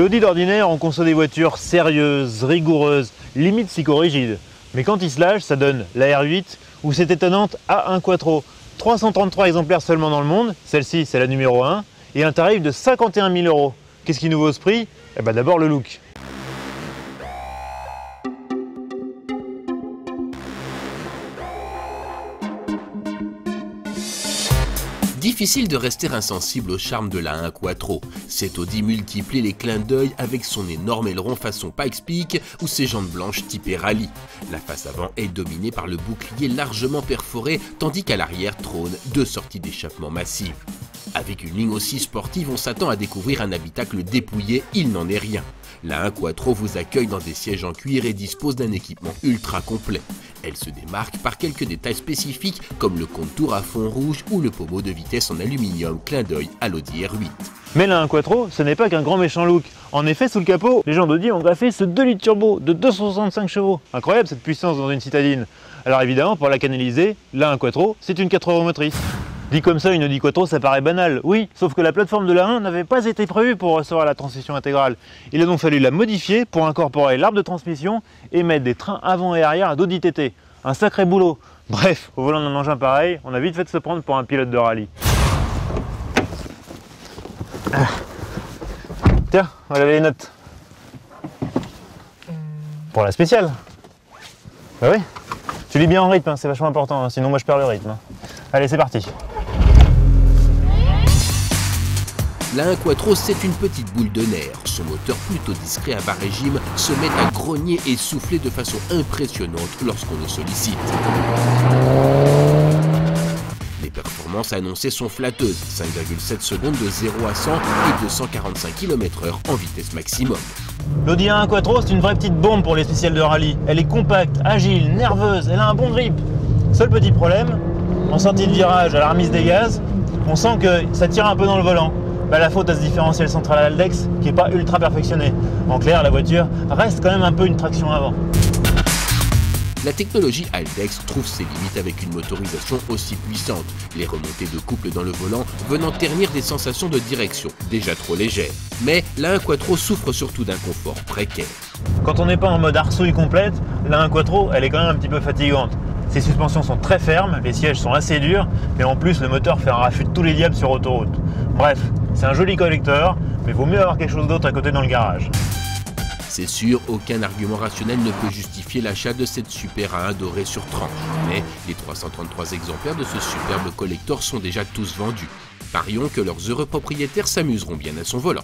Chez Audi d'ordinaire, on conçoit des voitures sérieuses, rigoureuses, limite psychorigides. Mais quand ils se lâchent, ça donne la R8 ou cette étonnante A1 Quattro. 333 exemplaires seulement dans le monde, celle-ci c'est la numéro 1, et un tarif de 51 000 €. Qu'est-ce qui nous vaut ce prix? Eh ben d'abord le look. Difficile de rester insensible au charme de la 1 Quattro. Cet Audi multiplie les clins d'œil avec son énorme aileron façon Pikes Peak ou ses jantes blanches typées rallye. La face avant est dominée par le bouclier largement perforé, tandis qu'à l'arrière trônent deux sorties d'échappement massives. Avec une ligne aussi sportive, on s'attend à découvrir un habitacle dépouillé, il n'en est rien. La 1 Quattro vous accueille dans des sièges en cuir et dispose d'un équipement ultra complet. Elle se démarque par quelques détails spécifiques comme le contour à fond rouge ou le pommeau de vitesse en aluminium, clin d'œil à l'Audi R8. Mais la 1 Quattro, ce n'est pas qu'un grand méchant look. En effet, sous le capot, les gens d'Audi ont greffé ce 2 litres turbo de 265 chevaux. Incroyable cette puissance dans une citadine. Alors évidemment, pour la canaliser, la 1 Quattro, c'est une 4 roues motrices. Dit comme ça, une Audi Quattro, ça paraît banal, oui, sauf que la plateforme de la 1 n'avait pas été prévue pour recevoir la transmission intégrale. Il a donc fallu la modifier pour incorporer l'arbre de transmission et mettre des trains avant et arrière d'Audi TT. Un sacré boulot. Bref, au volant d'un engin pareil, on a vite fait de se prendre pour un pilote de rallye. Tiens, on va laver les notes. Pour la spéciale. Bah oui. Tu lis bien en rythme, hein, c'est vachement important, hein, sinon moi je perds le rythme. Hein. Allez, c'est parti. La 1 Quattro, c'est une petite boule de nerfs. Son moteur plutôt discret à bas régime se met à grogner et souffler de façon impressionnante lorsqu'on le sollicite. Les performances annoncées sont flatteuses, 5,7 secondes de 0 à 100 et 245 km/h en vitesse maximum. L'Audi A1 Quattro, c'est une vraie petite bombe pour les spéciales de rallye. Elle est compacte, agile, nerveuse, elle a un bon grip. Seul petit problème, en sortie de virage à la remise des gaz, on sent que ça tire un peu dans le volant. Bah, la faute à ce différentiel central Haldex qui n'est pas ultra perfectionné. En clair, la voiture reste quand même un peu une traction avant. La technologie Haldex trouve ses limites avec une motorisation aussi puissante, les remontées de couple dans le volant venant ternir des sensations de direction déjà trop légères. Mais la 1 Quattro souffre surtout d'un confort précaire. Quand on n'est pas en mode arsouille complète, la 1 Quattro, elle est quand même un petit peu fatigante. Ses suspensions sont très fermes, les sièges sont assez durs, et en plus le moteur fait un raffut de tous les diables sur autoroute. Bref, c'est un joli collector, mais vaut mieux avoir quelque chose d'autre à côté dans le garage. C'est sûr, aucun argument rationnel ne peut justifier l'achat de cette Super A1 dorée sur tranche, mais les 333 exemplaires de ce superbe collector sont déjà tous vendus. Parions que leurs heureux propriétaires s'amuseront bien à son volant.